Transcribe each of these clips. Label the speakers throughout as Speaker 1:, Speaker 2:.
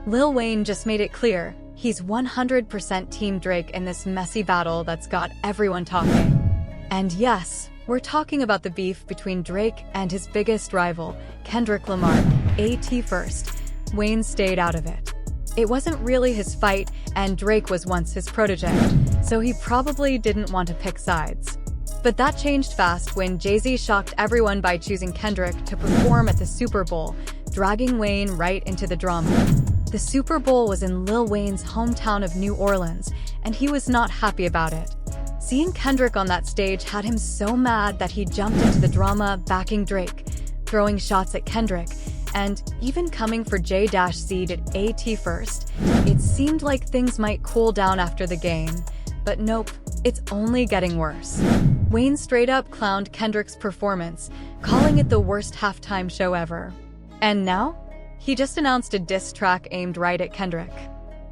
Speaker 1: Lil Wayne just made it clear he's 100% Team Drake in this messy battle that's got everyone talking. And yes, we're talking about the beef between Drake and his biggest rival, Kendrick Lamar, AT first. Wayne stayed out of it. It wasn't really his fight, and Drake was once his protege, so he probably didn't want to pick sides. But that changed fast when Jay-Z shocked everyone by choosing Kendrick to perform at the Super Bowl, dragging Wayne right into the drama. The Super Bowl was in Lil Wayne's hometown of New Orleans, and he was not happy about it. Seeing Kendrick on that stage had him so mad that he jumped into the drama, backing Drake, throwing shots at Kendrick, and even coming for J-Z at AT first. It seemed like things might cool down after the game, but nope, it's only getting worse. Wayne straight up clowned Kendrick's performance, calling it the worst halftime show ever. And now, he just announced a diss track aimed right at Kendrick.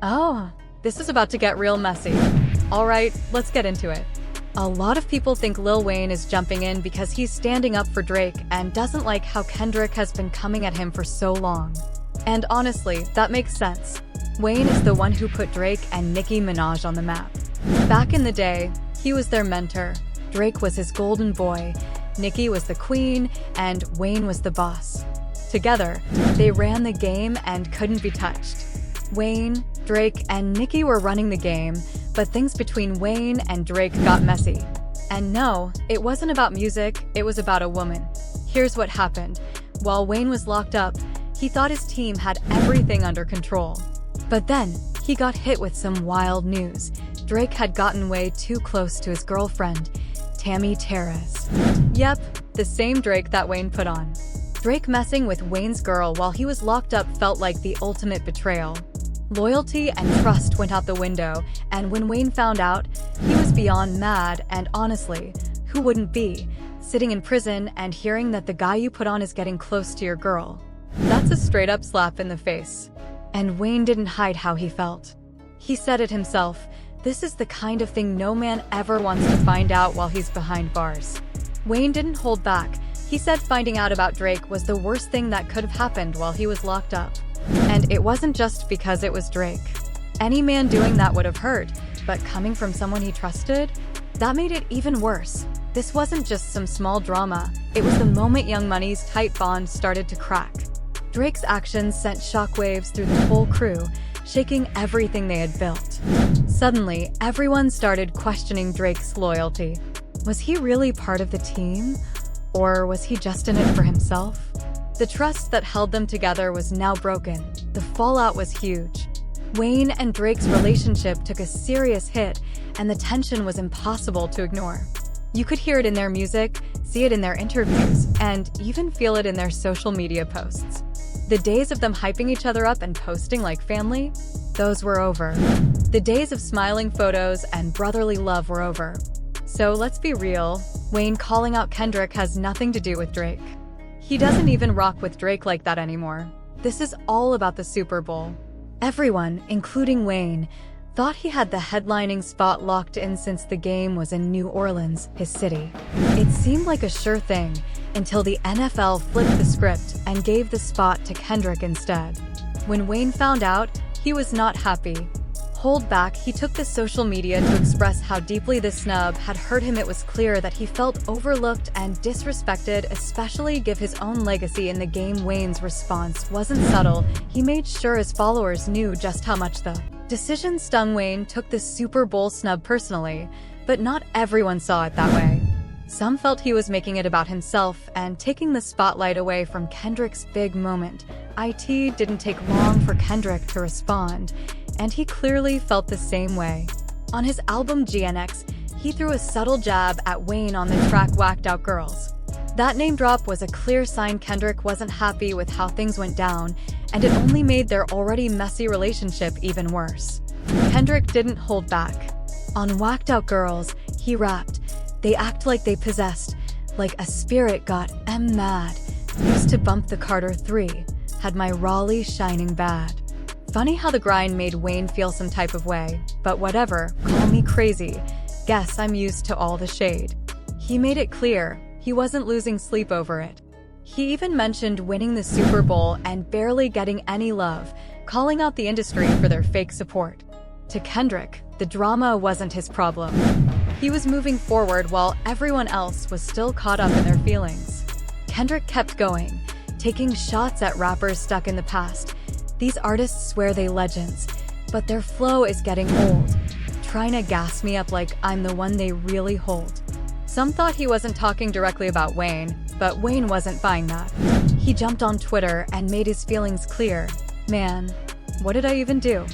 Speaker 1: Oh, this is about to get real messy. Alright, let's get into it. A lot of people think Lil Wayne is jumping in because he's standing up for Drake and doesn't like how Kendrick has been coming at him for so long. And honestly, that makes sense. Wayne is the one who put Drake and Nicki Minaj on the map. Back in the day, he was their mentor. Drake was his golden boy, Nicki was the queen, and Wayne was the boss. Together, they ran the game and couldn't be touched. Wayne, Drake, and Nicki were running the game, but things between Wayne and Drake got messy. And no, it wasn't about music, it was about a woman. Here's what happened. While Wayne was locked up, he thought his team had everything under control. But then, he got hit with some wild news. Drake had gotten way too close to his girlfriend, Tammy Terrace. Yep, the same Drake that Wayne put on. Drake messing with Wayne's girl while he was locked up felt like the ultimate betrayal. Loyalty and trust went out the window, and when Wayne found out, he was beyond mad, and honestly, who wouldn't be? Sitting in prison and hearing that the guy you put on is getting close to your girl. That's a straight up slap in the face. And Wayne didn't hide how he felt. He said it himself, this is the kind of thing no man ever wants to find out while he's behind bars. Wayne didn't hold back. He said finding out about Drake was the worst thing that could have happened while he was locked up. And it wasn't just because it was Drake. Any man doing that would have hurt, but coming from someone he trusted? That made it even worse. This wasn't just some small drama, it was the moment Young Money's tight bond started to crack. Drake's actions sent shockwaves through the whole crew, shaking everything they had built. Suddenly, everyone started questioning Drake's loyalty. Was he really part of the team? Or was he just in it for himself? The trust that held them together was now broken. The fallout was huge. Wayne and Drake's relationship took a serious hit, and the tension was impossible to ignore. You could hear it in their music, see it in their interviews, and even feel it in their social media posts. The days of them hyping each other up and posting like family, those were over. The days of smiling photos and brotherly love were over. So let's be real, Wayne calling out Kendrick has nothing to do with Drake. He doesn't even rock with Drake like that anymore. This is all about the Super Bowl. Everyone, including Wayne, thought he had the headlining spot locked in since the game was in New Orleans, his city. It seemed like a sure thing, until the NFL flipped the script and gave the spot to Kendrick instead. When Wayne found out, he was not happy. Hold back, he took to social media to express how deeply this snub had hurt him. It was clear that he felt overlooked and disrespected, especially given his own legacy in the game. Wayne's response wasn't subtle. He made sure his followers knew just how much the decision stung. Wayne took the Super Bowl snub personally, but not everyone saw it that way. Some felt he was making it about himself and taking the spotlight away from Kendrick's big moment. It didn't take long for Kendrick to respond, and he clearly felt the same way. On his album GNX, he threw a subtle jab at Wayne on the track Whacked Out Girls. That name drop was a clear sign Kendrick wasn't happy with how things went down, and it only made their already messy relationship even worse. Kendrick didn't hold back. On Whacked Out Girls, he rapped, "They act like they possessed, like a spirit got mad. Used to bump the Carter 3, had my Raleigh shining bad." Funny how the grind made Wayne feel some type of way, but whatever, call me crazy. Guess I'm used to all the shade. He made it clear, he wasn't losing sleep over it. He even mentioned winning the Super Bowl and barely getting any love, calling out the industry for their fake support. To Kendrick, the drama wasn't his problem. He was moving forward while everyone else was still caught up in their feelings. Kendrick kept going, taking shots at rappers stuck in the past. These artists swear they legends, but their flow is getting old, trying to gas me up like I'm the one they really hold. Some thought he wasn't talking directly about Wayne, but Wayne wasn't buying that. He jumped on Twitter and made his feelings clear. Man, what did I even do?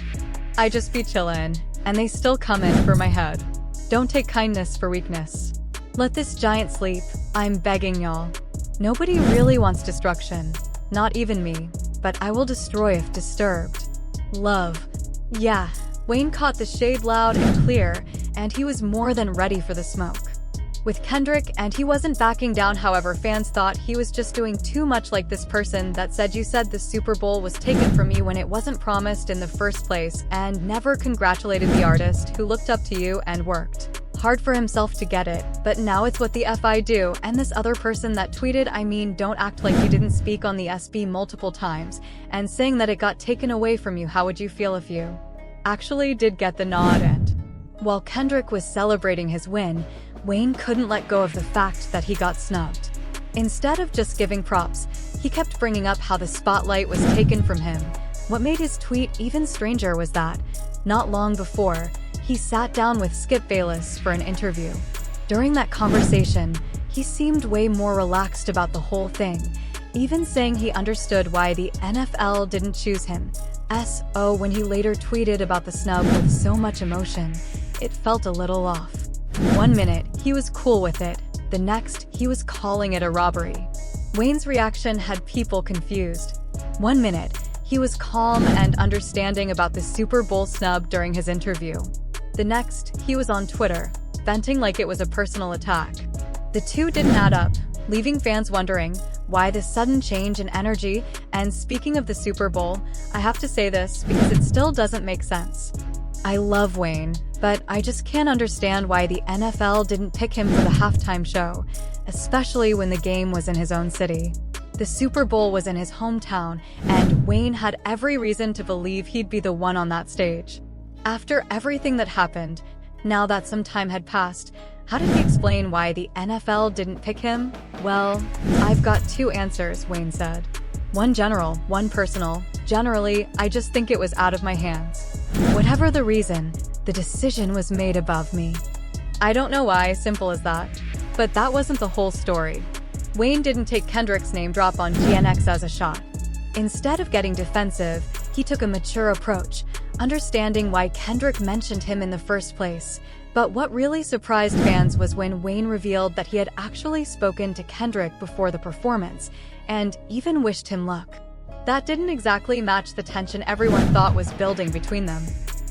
Speaker 1: I just be chillin', and they still come in for my head. Don't take kindness for weakness. Let this giant sleep, I'm begging y'all. Nobody really wants destruction, not even me, but I will destroy if disturbed. Love. Yeah, Wayne caught the shade loud and clear, and he was more than ready for the smoke. With Kendrick, and he wasn't backing down. However, fans thought he was just doing too much like this person that said you said the Super Bowl was taken from you when it wasn't promised in the first place, and never congratulated the artist who looked up to you and worked hard for himself to get it, but now it's what the F I do. And this other person that tweeted, I mean, don't act like you didn't speak on the SB multiple times, and saying that it got taken away from you. How would you feel if you actually did get the nod? And while Kendrick was celebrating his win, Wayne couldn't let go of the fact that he got snubbed. Instead of just giving props, he kept bringing up how the spotlight was taken from him. What made his tweet even stranger was that, not long before, he sat down with Skip Bayless for an interview. During that conversation, he seemed way more relaxed about the whole thing, even saying he understood why the NFL didn't choose him. When he later tweeted about the snub with so much emotion, it felt a little off. One minute, he was cool with it. The next, he was calling it a robbery. Wayne's reaction had people confused. One minute, he was calm and understanding about the Super Bowl snub during his interview. The next, he was on Twitter, venting like it was a personal attack. The two didn't add up, leaving fans wondering why this sudden change in energy. And speaking of the Super Bowl, I have to say this because it still doesn't make sense. I love Wayne, but I just can't understand why the NFL didn't pick him for the halftime show, especially when the game was in his own city. The Super Bowl was in his hometown, and Wayne had every reason to believe he'd be the one on that stage. After everything that happened, now that some time had passed, how did he explain why the NFL didn't pick him? Well, I've got two answers, Wayne said. One general, one personal. Generally, I just think it was out of my hands. Whatever the reason, the decision was made above me. I don't know why, simple as that. But that wasn't the whole story. Wayne didn't take Kendrick's name drop on GNX as a shot. Instead of getting defensive, he took a mature approach, understanding why Kendrick mentioned him in the first place. But what really surprised fans was when Wayne revealed that he had actually spoken to Kendrick before the performance, and even wished him luck. That didn't exactly match the tension everyone thought was building between them.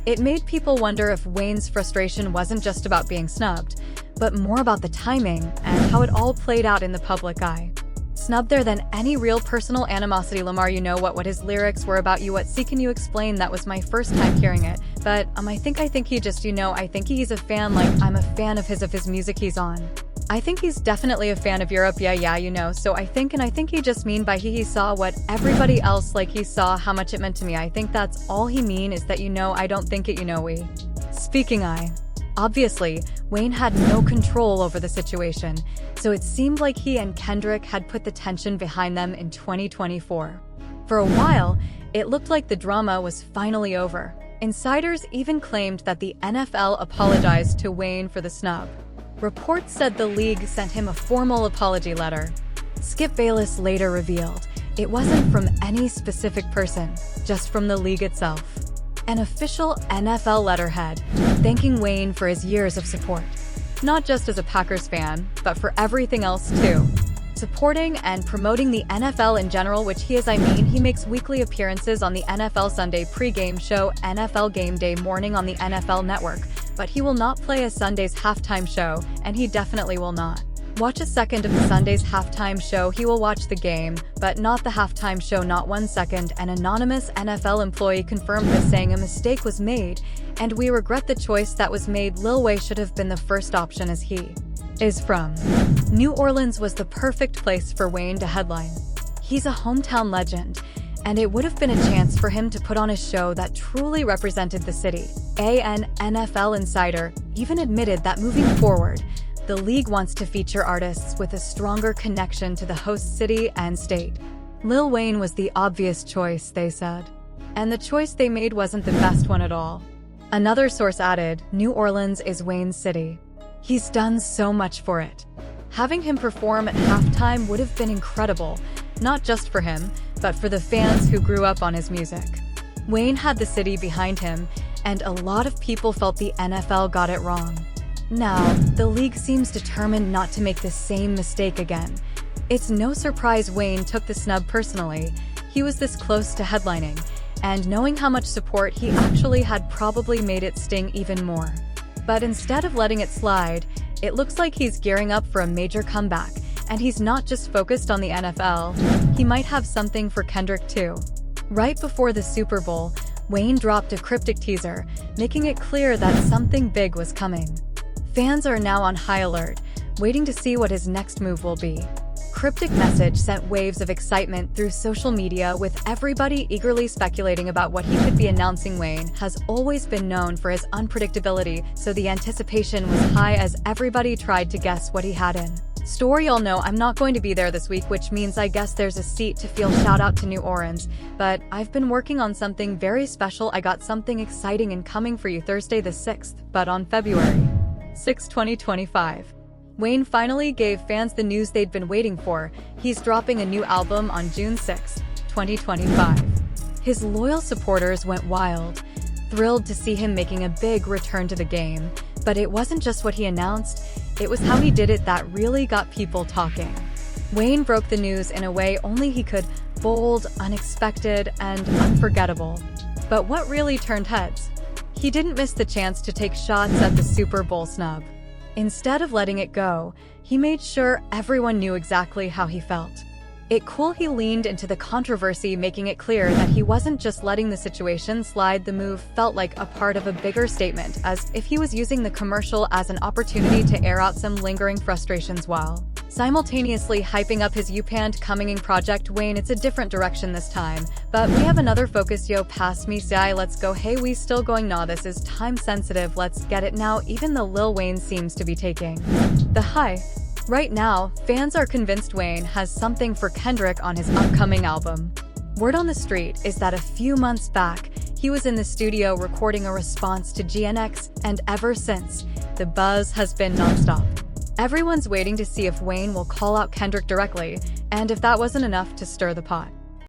Speaker 1: It made people wonder if Wayne's frustration wasn't just about being snubbed, but more about the timing and how it all played out in the public eye. Snubbed there than any real personal animosity. Lamar, you know what his lyrics were about. You what see can you explain? That was my first time hearing it. But I think he just I think he's a fan, like I'm a fan of his music he's on. I think he's definitely a fan of Europe, yeah, so I think he just mean by he saw what everybody else like he saw how much it meant to me. I think that's all he mean is that I don't think it we. Speaking obviously, Wayne had no control over the situation, so it seemed like he and Kendrick had put the tension behind them in 2024. For a while, it looked like the drama was finally over. Insiders even claimed that the NFL apologized to Wayne for the snub. Reports said the league sent him a formal apology letter. Skip Bayless later revealed it wasn't from any specific person, just from the league itself. An official NFL letterhead thanking Wayne for his years of support. Not just as a Packers fan, but for everything else too. Supporting and promoting the NFL in general, which he makes weekly appearances on the NFL Sunday pregame show NFL Game Day Morning on the NFL Network, but he will not play a Sunday's halftime show, and he definitely will not watch a second of the Sunday's halftime show. He will watch the game, but not the halftime show, not 1 second. An anonymous NFL employee confirmed this, saying a mistake was made, and we regret the choice that was made. Lil Wayne should have been the first option as he is from New Orleans was the perfect place for Wayne to headline. He's a hometown legend, and it would have been a chance for him to put on a show that truly represented the city. An NFL insider even admitted that moving forward, the league wants to feature artists with a stronger connection to the host city and state. Lil Wayne was the obvious choice, they said. And the choice they made wasn't the best one at all. Another source added, New Orleans is Wayne's city. He's done so much for it. Having him perform at halftime would have been incredible, not just for him, but for the fans who grew up on his music. Wayne had the city behind him, and a lot of people felt the NFL got it wrong. Now, the league seems determined not to make the same mistake again. It's no surprise Wayne took the snub personally. He was this close to headlining, and knowing how much support he actually had probably made it sting even more. But instead of letting it slide, it looks like he's gearing up for a major comeback, and he's not just focused on the NFL, he might have something for Kendrick too. Right before the Super Bowl, Wayne dropped a cryptic teaser, making it clear that something big was coming. Fans are now on high alert, waiting to see what his next move will be. Cryptic message sent waves of excitement through social media, with everybody eagerly speculating about what he could be announcing. Wayne has always been known for his unpredictability, so the anticipation was high as everybody tried to guess what he had in store. Y'all know I'm not going to be there this week, which means I guess there's a seat to feel. Shout out to New Orleans. But I've been working on something very special. I got something exciting and coming for you Thursday the 6th, but on February 6, 2025. Wayne finally gave fans the news they'd been waiting for. He's dropping a new album on June 6, 2025. His loyal supporters went wild, thrilled to see him making a big return to the game. But it wasn't just what he announced, it was how he did it that really got people talking. Wayne broke the news in a way only he could: bold, unexpected, and unforgettable. But what really turned heads? He didn't miss the chance to take shots at the Super Bowl snub. Instead of letting it go, he made sure everyone knew exactly how he felt. He leaned into the controversy, making it clear that he wasn't just letting the situation slide. The move felt like a part of a bigger statement, as if he was using the commercial as an opportunity to air out some lingering frustrations while simultaneously hyping up his upcoming project. Wayne, it's a different direction this time, but we have another focus. Yo, pass me say, let's go. Hey, we still going? Nah, this is time sensitive, let's get it now. Even though Lil Wayne seems to be taking the high right now, fans are convinced Wayne has something for Kendrick on his upcoming album. Word on the street is that a few months back, he was in the studio recording a response to GNX, and ever since, the buzz has been nonstop. Everyone's waiting to see if Wayne will call out Kendrick directly, and if that wasn't enough to stir the pot.